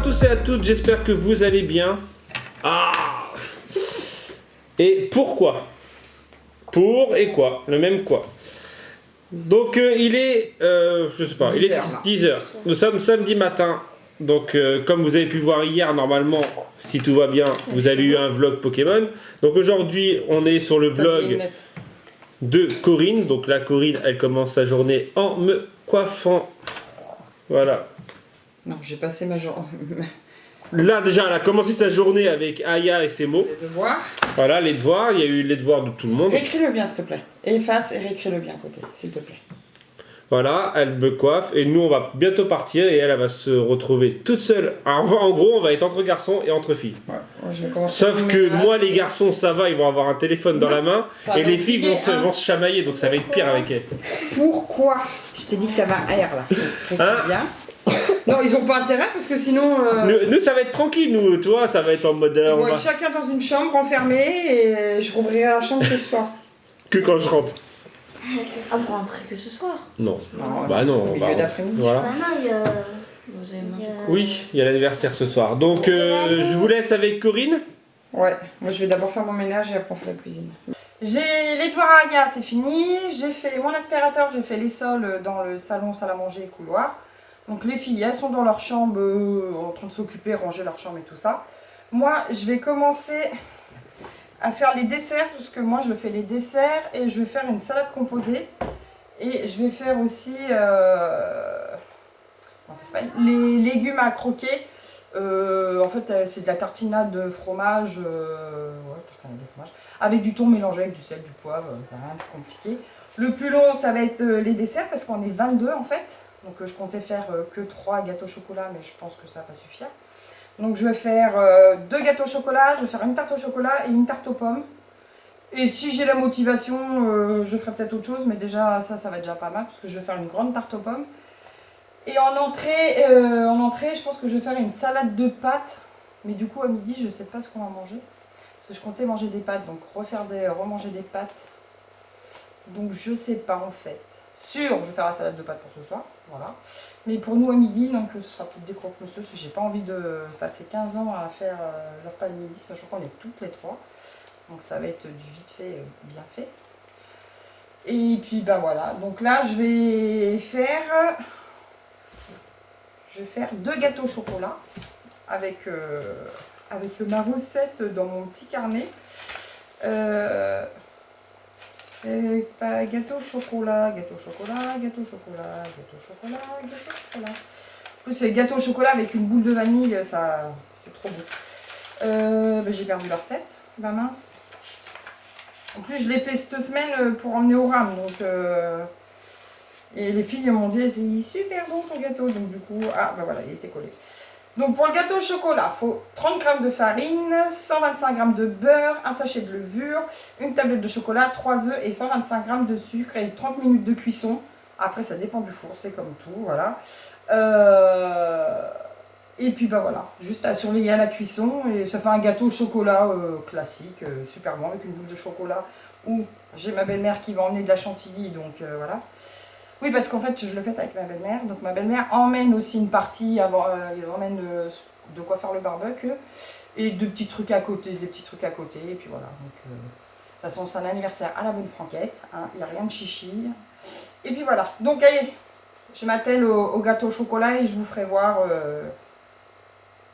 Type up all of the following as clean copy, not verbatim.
tous et à toutes, j'espère que vous allez bien. Et pourquoi? Pour et quoi? Le même quoi? Donc il est, je sais pas, il est 10h. Nous sommes samedi matin. Donc comme vous avez pu voir hier, normalement, si tout va bien, vous avez eu un vlog Pokémon. Donc aujourd'hui, on est sur le vlog de Corinne. Donc là, Corinne, elle commence sa journée en me coiffant. Voilà. Non, j'ai passé ma journée. Là déjà, elle a commencé sa journée avec Aya et ses mots. Les devoirs. Voilà, les devoirs. Il y a eu les devoirs de tout le monde. Réécris-le bien, s'il te plaît. Efface et réécris-le bien à côté, s'il te plaît. Voilà, elle me coiffe et nous on va bientôt partir et elle va se retrouver toute seule. Alors, en gros, on va être entre garçons et entre filles. Ouais. Je vais Sauf que moi, les garçons, ça va, ils vont avoir un téléphone dans la main et les filles vont se chamailler, donc ça va être pire avec elles. Pourquoi? Je t'ai dit que t'avais un R là. Hein? Bien. Non, ils ont pas intérêt parce que sinon. Nous, ça va être tranquille, nous, toi, ça va être en mode. On va être chacun dans une chambre enfermée et je rouvrirai la chambre que ce soir. Que quand je rentre. Ah, vous rentrez que ce soir? Non. Non, Bah non. au milieu d'après-midi. Voilà. Ah non, il y a... Vous avez mangé quoi? Oui, il y a l'anniversaire ce soir. Donc, je vous laisse avec Corinne. Ouais, moi je vais d'abord faire mon ménage et après on fait la cuisine. J'ai les devoirs à Aya, c'est fini. J'ai fait mon aspirateur, j'ai fait les sols dans le salon, salle à manger et couloir. Donc les filles, elles sont dans leur chambre en train de s'occuper, ranger leur chambre et tout ça. Moi, je vais commencer à faire les desserts, parce que moi je fais les desserts et je vais faire une salade composée. Et je vais faire aussi comment ça s'appelle, les légumes à croquer. En fait, c'est de la tartinade de fromage, tartinade de fromage, avec du thon mélangé avec du sel, du poivre, rien de compliqué. Le plus long, ça va être les desserts, parce qu'on est 22 en fait. Donc je comptais faire que 3 gâteaux au chocolat, mais je pense que ça va pas suffire. Donc je vais faire 2 gâteaux au chocolat, je vais faire une tarte au chocolat et une tarte aux pommes. Et si j'ai la motivation, je ferai peut-être autre chose, mais déjà ça va déjà pas mal, parce que je vais faire une grande tarte aux pommes. Et en entrée, je pense que je vais faire une salade de pâtes. Mais du coup, à midi, je ne sais pas ce qu'on va manger. Parce que je comptais manger des pâtes, donc remanger des pâtes. Donc je sais pas en fait. Sûr, je vais faire la salade de pâtes pour ce soir. Voilà. Mais pour nous à midi, donc ce sera peut-être des croque-monsieur, parce que j'ai pas envie de passer 15 ans à faire leur repas de midi, sachant qu'on est toutes les trois. Donc ça va être du vite fait, bien fait. Et puis bah voilà. Donc là, je vais faire 2 gâteaux au chocolat avec ma recette dans mon petit carnet. Gâteau au chocolat, gâteau au chocolat, gâteau au chocolat, gâteau au chocolat, gâteau au chocolat. En plus, c'est gâteau au chocolat avec une boule de vanille, ça, c'est trop beau. J'ai perdu la recette, bah mince. En plus, je l'ai fait cette semaine pour emmener au RAM, donc. Et les filles m'ont dit, c'est super bon ton gâteau, donc du coup, bah voilà, il était collé. Donc pour le gâteau au chocolat, il faut 30 g de farine, 125 g de beurre, un sachet de levure, une tablette de chocolat, 3 œufs et 125 g de sucre et 30 minutes de cuisson. Après, ça dépend du four, c'est comme tout, voilà. Et puis bah voilà, juste à surveiller à la cuisson et ça fait un gâteau au chocolat classique, super bon, avec une boule de chocolat. Ou j'ai ma belle-mère qui va emmener de la chantilly, donc voilà. Oui, parce qu'en fait, je le fais avec ma belle-mère. Donc ma belle-mère emmène aussi une partie, avant, ils emmènent de quoi faire le barbecue. Et des petits trucs à côté, et puis voilà. Donc, de toute façon, c'est un anniversaire à la bonne franquette. Hein, il n'y a rien de chichi. Et puis voilà. Donc, allez, je m'attelle au gâteau au chocolat et je vous ferai voir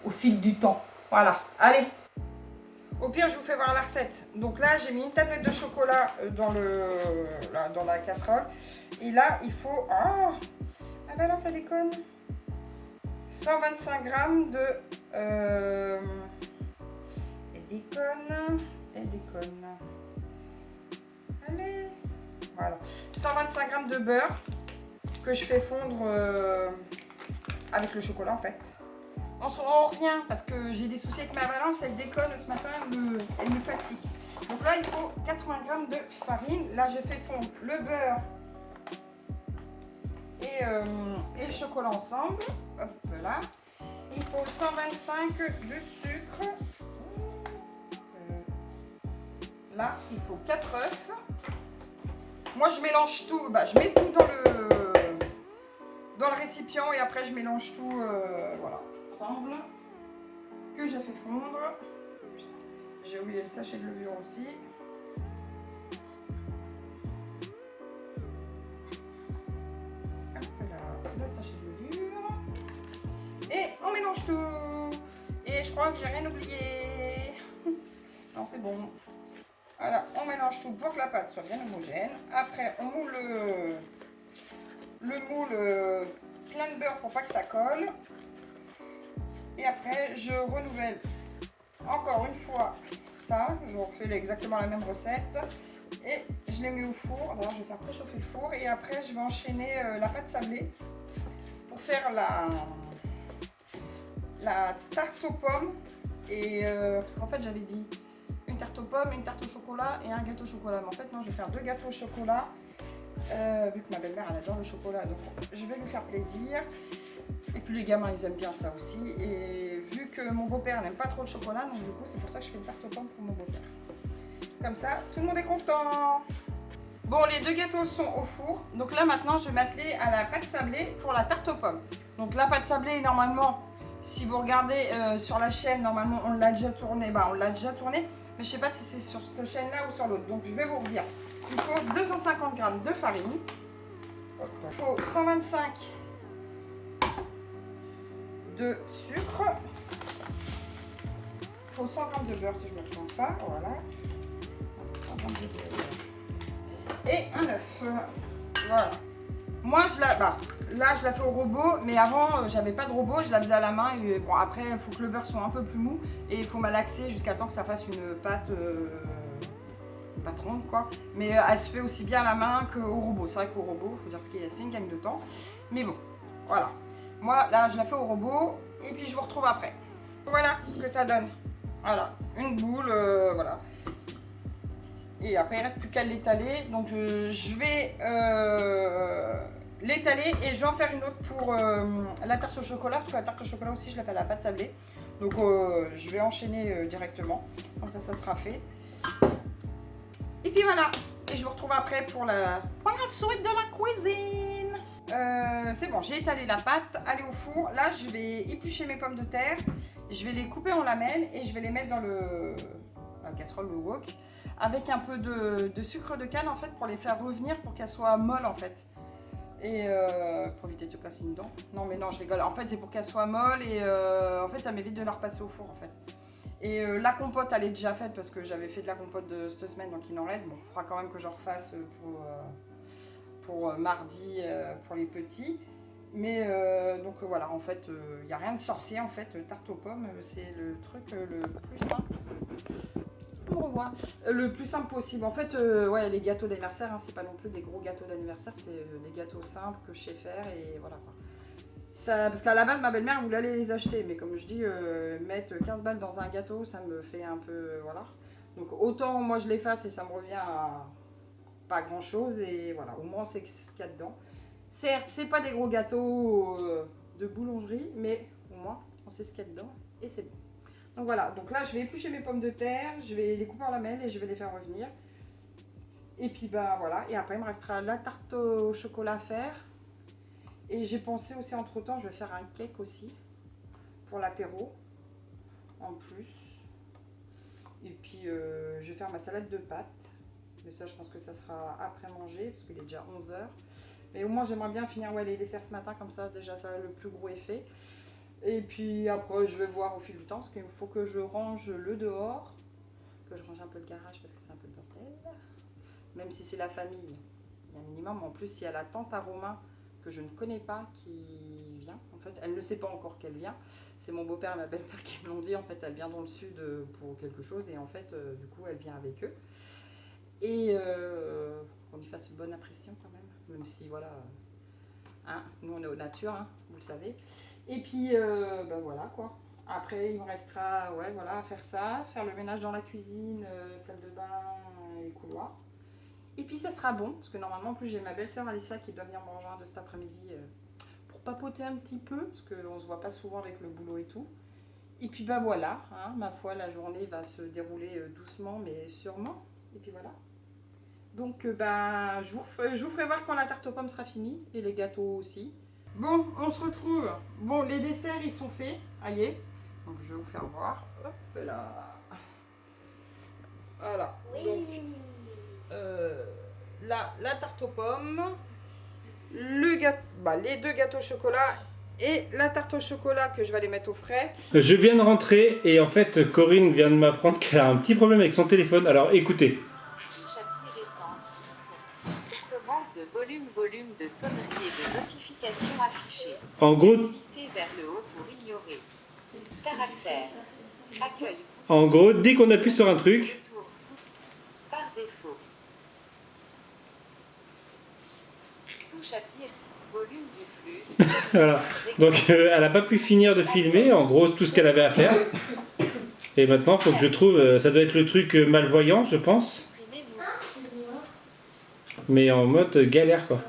au fil du temps. Voilà, allez. Au pire, je vous fais voir la recette. Donc là, j'ai mis une tablette de chocolat dans la casserole. Et là, il faut... Oh, ah ben non, ça déconne. 125 g de... Elle déconne. Allez. Voilà. 125 g de beurre que je fais fondre avec le chocolat, en fait. On revient parce que j'ai des soucis avec ma balance, elle déconne ce matin, elle me fatigue. Donc là, il faut 80 g de farine. Là, j'ai fait fondre le beurre et le chocolat ensemble. Hop là. Il faut 125 de sucre. Là, il faut 4 œufs. Moi, je mélange tout. Je mets tout dans le récipient et après, je mélange tout. Voilà. Ensemble. déjà fait fondre. J'ai oublié le sachet de levure aussi. Hop là, le sachet de levure. Et on mélange tout. Et je crois que j'ai rien oublié. Non, c'est bon. Voilà, on mélange tout pour que la pâte soit bien homogène. Après, on moule le moule plein de beurre pour pas que ça colle. Et après, je renouvelle encore une fois ça. Je refais exactement la même recette. Et je les mets au four. Alors, je vais faire préchauffer le four. Et après, je vais enchaîner la pâte sablée pour faire la tarte aux pommes. Et parce qu'en fait, j'avais dit une tarte aux pommes, une tarte au chocolat et un gâteau au chocolat. Mais en fait, non, je vais faire 2 gâteaux au chocolat. Vu que ma belle-mère, elle adore le chocolat. Donc, je vais lui faire plaisir. Et puis les gamins, ils aiment bien ça aussi. Et vu que mon beau-père n'aime pas trop le chocolat, donc du coup, c'est pour ça que je fais une tarte aux pommes pour mon beau-père. Comme ça, tout le monde est content. Bon, les 2 gâteaux sont au four. Donc là, maintenant, je vais m'atteler à la pâte sablée pour la tarte aux pommes. Donc la pâte sablée, normalement, si vous regardez sur la chaîne, normalement, on l'a déjà tournée. Bah, on l'a déjà tournée. Mais je ne sais pas si c'est sur cette chaîne-là ou sur l'autre. Donc, je vais vous redire. Il faut 250 g de farine. Il faut 125 de sucre. Il faut 100 g de beurre si je ne me trompe pas. Voilà. 100 g de beurre. Et un œuf. Voilà. Moi, là, je la fais au robot, mais avant, j'avais pas de robot, je la faisais à la main. Et bon, après, il faut que le beurre soit un peu plus mou et il faut malaxer jusqu'à temps que ça fasse une pâte pas ronde, quoi. Mais elle se fait aussi bien à la main qu'au robot. C'est vrai qu'au robot, il faut dire ce qu'il y a, c'est une gagne de temps. Mais bon, voilà. Moi, là, je la fais au robot et puis je vous retrouve après. Voilà ce que ça donne. Voilà, une boule, voilà. Et après, il ne reste plus qu'à l'étaler. Donc, je vais l'étaler et je vais en faire une autre pour la tarte au chocolat. Parce que la tarte au chocolat aussi, je la fais à la pâte sablée. Donc, je vais enchaîner directement. Comme ça, ça sera fait. Et puis voilà. Et je vous retrouve après pour la suite de la cuisine. C'est bon, j'ai étalé la pâte. Allez au four. Là, je vais éplucher mes pommes de terre. Je vais les couper en lamelles et je vais les mettre dans la casserole, le wok, avec un peu de sucre de canne en fait pour les faire revenir pour qu'elles soient molles en fait. Et pour éviter de se casser une dent. Non mais non, je rigole. En fait, c'est pour qu'elles soient molles et en fait, ça m'évite de la repasser au four en fait. Et la compote, elle est déjà faite parce que j'avais fait de la compote de cette semaine, donc il en reste. Bon, il faudra quand même que j'en refasse pour mardi pour les petits. Mais donc voilà, en fait, il n'y a rien de sorcier en fait. Tarte aux pommes, c'est le truc le plus simple. Au revoir. Le plus simple possible. En fait, ouais, les gâteaux d'anniversaire, hein, c'est pas non plus des gros gâteaux d'anniversaire, c'est des gâteaux simples que je sais faire et voilà quoi. Ça, parce qu'à la base, ma belle-mère voulait aller les acheter, mais comme je dis, mettre 15 balles dans un gâteau, ça me fait un peu, voilà. Donc autant moi je les fasse et ça me revient à pas grand chose et voilà, au moins c'est ce qu'il y a dedans. Certes, c'est pas des gros gâteaux de boulangerie, mais au moins on sait ce qu'il y a dedans et c'est bon. Donc voilà, donc là je vais éplucher mes pommes de terre, je vais les couper en lamelles et je vais les faire revenir. Et puis ben voilà, et après il me restera la tarte au chocolat à faire. Et j'ai pensé aussi entre temps, je vais faire un cake aussi pour l'apéro en plus. Et puis je vais faire ma salade de pâtes. Mais ça je pense que ça sera après manger parce qu'il est déjà 11 h. Mais au moins j'aimerais bien finir les desserts ce matin comme ça, déjà ça a le plus gros effet. Et puis après je vais voir au fil du temps parce qu'il faut que je range le dehors, que je range un peu le garage parce que c'est un peu le bordel. Même si c'est la famille, il y a un minimum. En plus il y a la tante à Romain que je ne connais pas qui vient. En fait elle ne sait pas encore qu'elle vient. C'est mon beau-père et ma belle-mère qui me l'ont dit. En fait elle vient dans le sud pour quelque chose et en fait du coup elle vient avec eux. Et qu'on lui fasse une bonne impression quand même si voilà, hein, nous on est aux nature, hein, vous le savez. Et puis ben voilà quoi. Après il me restera à faire ça, faire le ménage dans la cuisine, salle de bain et couloir. Et puis ça sera bon, parce que normalement en plus j'ai ma belle-sœur Alicia qui doit venir me rejoindre cet après-midi pour papoter un petit peu, parce qu'on se voit pas souvent avec le boulot et tout. Et puis ben voilà, hein, ma foi la journée va se dérouler doucement mais sûrement. Et puis voilà. Donc ben je vous ferai voir quand la tarte aux pommes sera finie, et les gâteaux aussi. Bon, on se retrouve. Bon, les desserts ils sont faits, aïe. Donc je vais vous faire voir. Hop là. Voilà. Donc, la tarte aux pommes, les 2 gâteaux au chocolat et la tarte au chocolat que je vais aller mettre au frais. Je viens de rentrer et en fait Corinne vient de m'apprendre qu'elle a un petit problème avec son téléphone. Alors écoutez. Commande de volume de sonnerie et de notification affichée. En gros, Glissez vers le haut pour ignorer. Caractère. Accueil. En gros, dès qu'on appuie sur un truc, Tour. Par défaut. Touche à pied. Volume du flux. voilà. Donc elle n'a pas pu finir de filmer, en gros tout ce qu'elle avait à faire. Et maintenant, il faut que je trouve, ça doit être le truc malvoyant, je pense. Mais en mode galère quoi.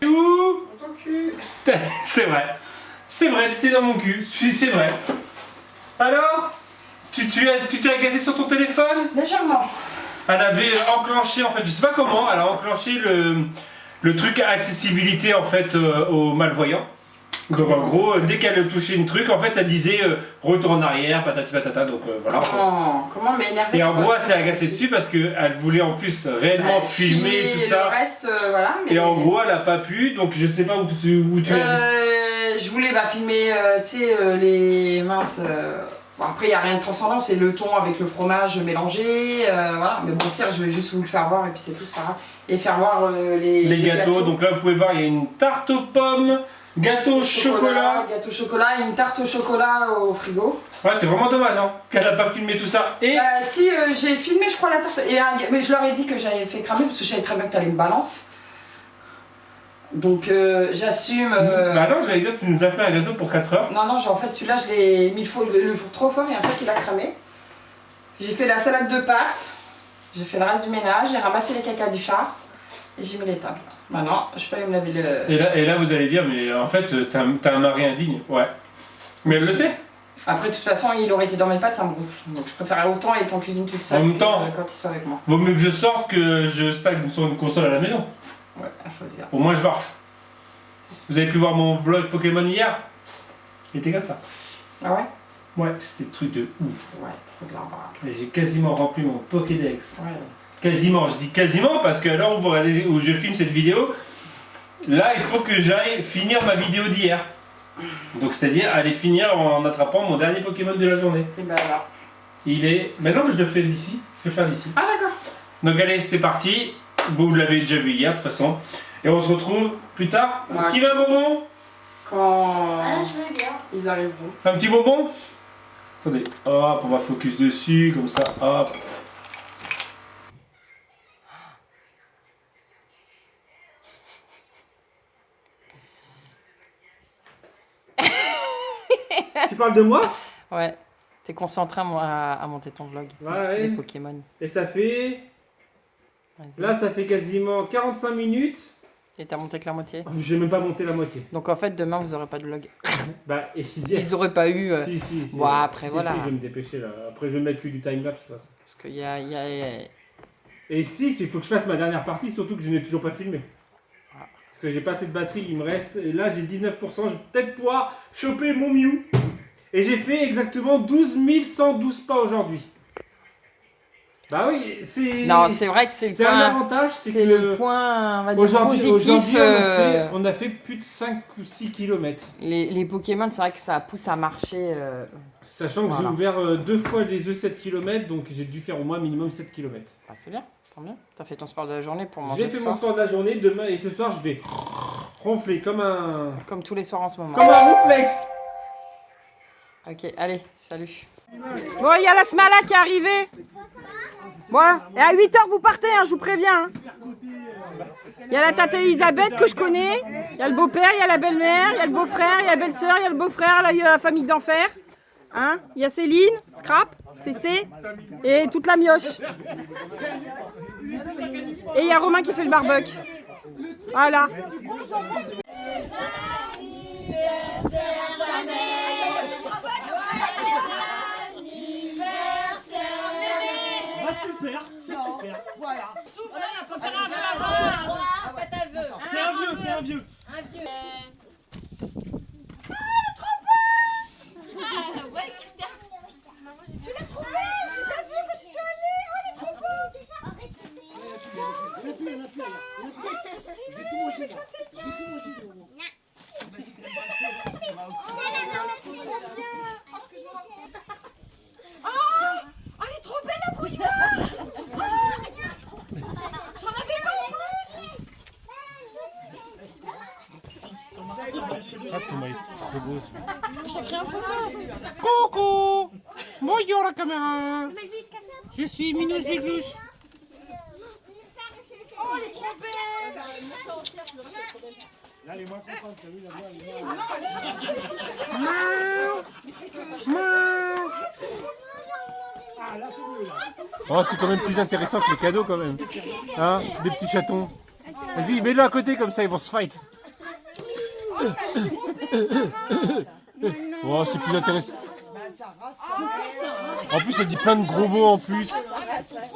Où c'est vrai, t'étais dans mon cul, c'est vrai. Alors, tu t'es agacé sur ton téléphone? Légèrement. Elle avait enclenché, en fait, je sais pas comment, elle a enclenché le truc accessibilité en fait aux malvoyants. Donc en gros, dès qu'elle touchait une truc, en fait, elle disait retour en arrière, patati patata, donc voilà. Comment m'énerver? Et en gros, elle s'est agacée dessus parce qu'elle voulait en plus réellement filmer tout ça. Le reste, voilà. Mais... Et en gros, elle a pas pu, donc je ne sais pas où tu es. Je voulais filmer, tu sais, les minces. Bon, après, il n'y a rien de transcendant, c'est le thon avec le fromage mélangé, voilà. Mais bon, au pire, je vais juste vous le faire voir et puis c'est tout, c'est pas grave. Et faire voir les gâteaux. Donc là, vous pouvez voir, il y a une tarte aux pommes, gâteau au chocolat. Gâteau au chocolat et une tarte au chocolat au frigo. Ouais, c'est vraiment dommage hein, qu'elle n'a pas filmé tout ça. Et si, j'ai filmé, je crois, la tarte. Mais je leur ai dit que j'avais fait cramer parce que je savais très bien que tu allais me balancer. Donc j'assume. Bah non, j'allais dire que tu nous as fait un gâteau pour 4 heures. Non, en fait, celui-là, je l'ai mis le four trop fort et en fait, il a cramé. J'ai fait la salade de pâtes, j'ai fait le reste du ménage, j'ai ramassé les cacas du char et j'ai mis les tables. Maintenant, je peux aller me laver le. Et là, vous allez dire, mais en fait, t'as un mari indigne. Ouais. Mais elle le sait. Après, de toute façon, il aurait été dans mes pattes, ça me gonfle. Donc, je préfère autant être en cuisine toute seule en même temps, quand il soit avec moi. Vaut mieux que je sorte que je stagne sur une console à la maison. Ouais, à choisir. Au moins, je marche. Vous avez pu voir mon vlog Pokémon hier? Il était comme ça. Ah ouais? Ouais, c'était le truc de ouf. Ouais, trop de l'embarras. J'ai quasiment rempli mon Pokédex. Ouais. Quasiment, je dis quasiment parce que là où je filme cette vidéo, là il faut que j'aille finir ma vidéo d'hier. Donc c'est-à-dire aller finir en attrapant mon dernier Pokémon de la journée. Et ben alors. Il est... Maintenant je le fais d'ici, je vais le faire d'ici. Ah d'accord. Donc allez, c'est parti. Vous l'avez déjà vu hier de toute façon. Et on se retrouve plus tard. Ouais. Qui veut un bonbon? Quand Ah, je veux bien. ils arriveront. Un petit bonbon? Attendez, hop, on va focus dessus, comme ça, hop. Tu parles de moi? Ouais. T'es concentré à monter ton vlog. Ouais. Les Pokémon. Et ça fait... Là, ça fait quasiment 45 minutes. Et t'as monté que la moitié. J'ai même pas monté la moitié. Donc en fait, demain, vous aurez pas de vlog. Bah, Ils auraient pas eu... Si. Bon, après, voilà. Si, je vais me dépêcher là. Après, je vais mettre que du timelapse de toute façon. Parce qu'il y a... Et si, il faut que je fasse ma dernière partie, surtout que je n'ai toujours pas filmé. Ah. Parce que j'ai pas assez de batterie, il me reste... Et là, j'ai 19%, je vais peut-être pouvoir choper mon Mew. Et j'ai fait exactement 12 112 pas aujourd'hui. Bah oui, c'est... Non, c'est vrai que c'est le C'est un point... avantage, C'est que... le point, on va dire, positif. Aujourd'hui, on a fait plus de 5 ou 6 km. Les Pokémon, c'est vrai que ça pousse à marcher. Sachant que Voilà. j'ai ouvert 2 fois les œufs 7 km, donc j'ai dû faire au moins minimum 7 km. Ah, c'est bien, tant bien. T'as fait ton sport de la journée pour manger J'ai ce fait soir. mon sport de la journée, demain et ce soir je vais ronfler comme un... Comme tous les soirs en ce moment. Comme un ronflex. Ok, allez, salut. Bon, il y a la Smala qui est arrivée. Voilà. Et à 8h, vous partez, hein, je vous préviens. Il y a la tante Elisabeth que je connais. Il y a le beau-père, il y a la belle-mère, il y a le beau-frère, il y a la belle-sœur, il y a le beau-frère, là, il y a la famille d'enfer. Hein, il y a Céline, Scrap, CC et toute la mioche. Et il y a Romain qui fait le barbecue. Voilà. Super, c'est super. Voilà. Souffle. Il faut faire un vœu. Faites un vœu. Fais un vieux, fais un vieux. Un vieux. Ah, Ah, le trop beau. Ouais, super. caméra. Je suis Minouche Biglouche. Oh, elle est trop belle. Là, elle est moins contente, t'as vu, la voix, Ah, là, c'est mieux, là. Oh, c'est quand même plus intéressant que les cadeaux quand même. Hein? Des petits chatons. Vas-y, mets-le à côté comme ça, ils vont se fight. Oh, c'est plus intéressant. En plus, elle dit plein de gros mots en plus. Trop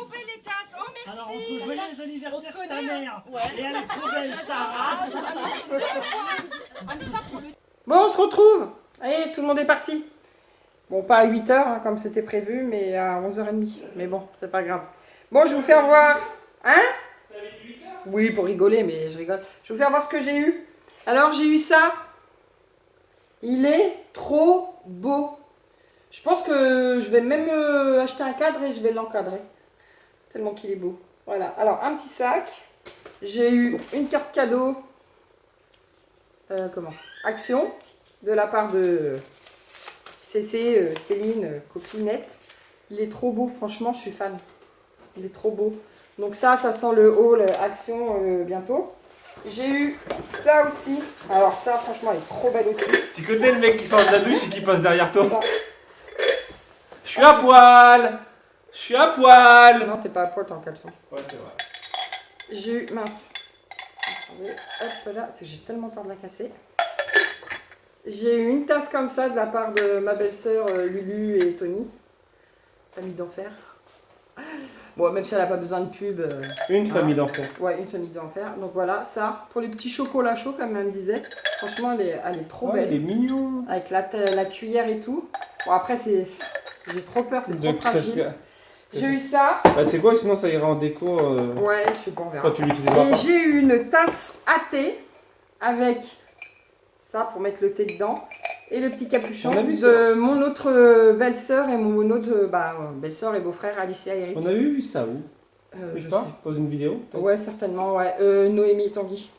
belle les tasses. Oh, merci. Alors, on peut joyeux anniversaire ta mère. Et elle est trop belle, Sarah. Bon, on se retrouve. Allez, tout le monde est parti. Bon, pas à 8h, hein, comme c'était prévu, mais à 11h30. Mais bon, c'est pas grave. Bon, je vais vous faire voir. Hein? Oui, pour rigoler, mais je rigole. Je vais vous faire voir ce que j'ai eu. Alors, j'ai eu ça. Il est trop beau. Je pense que je vais même acheter un cadre et je vais l'encadrer. Tellement qu'il est beau. Voilà. Alors, un petit sac. J'ai eu une carte cadeau. Action. De la part de CC, Céline, copinette. Il est trop beau. Franchement, je suis fan. Il est trop beau. Donc ça sent le haul Action bientôt. J'ai eu ça aussi. Alors ça, franchement, elle est trop belle aussi. Tu connais le mec qui sort de la douche et qui passe derrière toi? Je suis à poil. Je suis à poil. Non, t'es pas à poil, t'es en caleçon. Ouais, c'est vrai. J'ai eu, mince. Attendez, hop là, parce que j'ai tellement peur de la casser. J'ai eu une tasse comme ça de la part de ma belle-sœur Lulu et Tony. Famille d'enfer. Bon, même si elle n'a pas besoin de pub. Une famille d'enfants. Ouais, une famille d'enfer. Donc voilà, ça, pour les petits chocolats chauds, comme elle me disait. Franchement, elle est trop Oh, belle. il est mignon. Avec la cuillère et tout. Bon, après, j'ai trop peur, c'est trop fragile. J'ai eu ça. Bah, tu sais quoi, sinon ça ira en déco. Ouais, je sais pas, on verra. Quand tu l'utiliseras Et pas. j'ai eu une tasse à thé avec ça pour mettre le thé dedans. Et le petit capuchon On a vu de mon autre belle-sœur et mon autre belle-sœur et beau-frère Alicia et Eric. On avait vu ça où? Je Je sais. pas, dans une vidéo. Ouais, certainement, ouais. Noémie et Tanguy.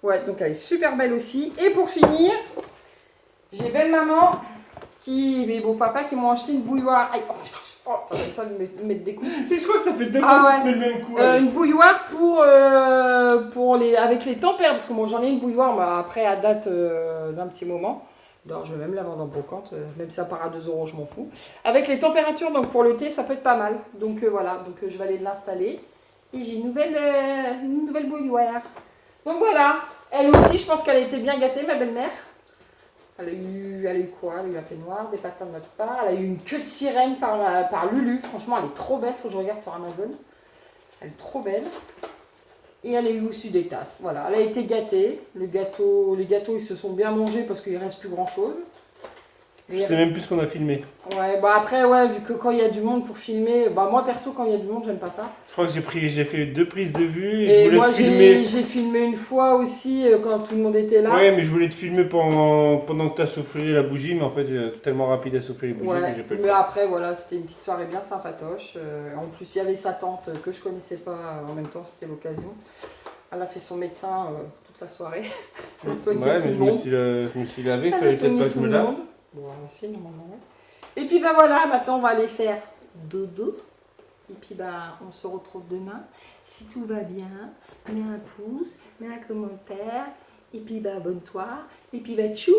Ouais, donc elle est super belle aussi. Et pour finir, j'ai belle maman et beau papa qui m'ont acheté une bouilloire. Aïe, oh putain, ça va me mettre des coups. Et je crois que ça fait deux Ah fois ouais. que tu mets le même coup. Une bouilloire avec les tempères, parce que moi j'en ai une bouilloire, mais après à date d'un petit moment. Alors, je vais même la vendre en brocante, même si ça part à 2 €, je m'en fous. Avec les températures, donc pour le thé, ça peut être pas mal. Donc voilà, donc je vais aller l'installer. Et j'ai une nouvelle bouilloire. Donc voilà, elle aussi, je pense qu'elle a été bien gâtée, ma belle-mère. Elle a eu quoi? Elle a eu un peignoir, des patins de notre part. Elle a eu une queue de sirène par Lulu. Franchement, elle est trop belle, faut que je regarde sur Amazon. Elle est trop belle. Et elle a eu aussi des tasses. Voilà, elle a été gâtée. Les gâteaux, ils se sont bien mangés parce qu'il ne reste plus grand chose. Je sais même plus ce qu'on a filmé. Ouais, bah après, ouais, vu que quand il y a du monde pour filmer, bah moi perso, quand il y a du monde, j'aime pas ça. Je crois que j'ai fait 2 prises de vue et, Et je voulais moi, te filmer. j'ai filmé une fois aussi quand tout le monde était là. Ouais, mais je voulais te filmer pendant que tu as soufflé la bougie, mais en fait, j'ai tellement rapide à souffler les bougies Ouais, que j'ai pas le mais temps. après, voilà, c'était une petite soirée bien sympatoche. En plus, il y avait sa tante que je connaissais pas en même temps, c'était l'occasion. Elle a fait son médecin toute la soirée. Elle a soigné Ouais, tout mais le je me monde. suis lavé, il Elle a fallait peut-être soigné pas que je tout me le lave. monde. Bon, aussi, normalement, ouais. Et puis, bah voilà, maintenant, on va aller faire dodo. Et puis, bah, on se retrouve demain. Si tout va bien, mets un pouce, mets un commentaire. Et puis, bah, abonne-toi. Et puis, bah, tchou!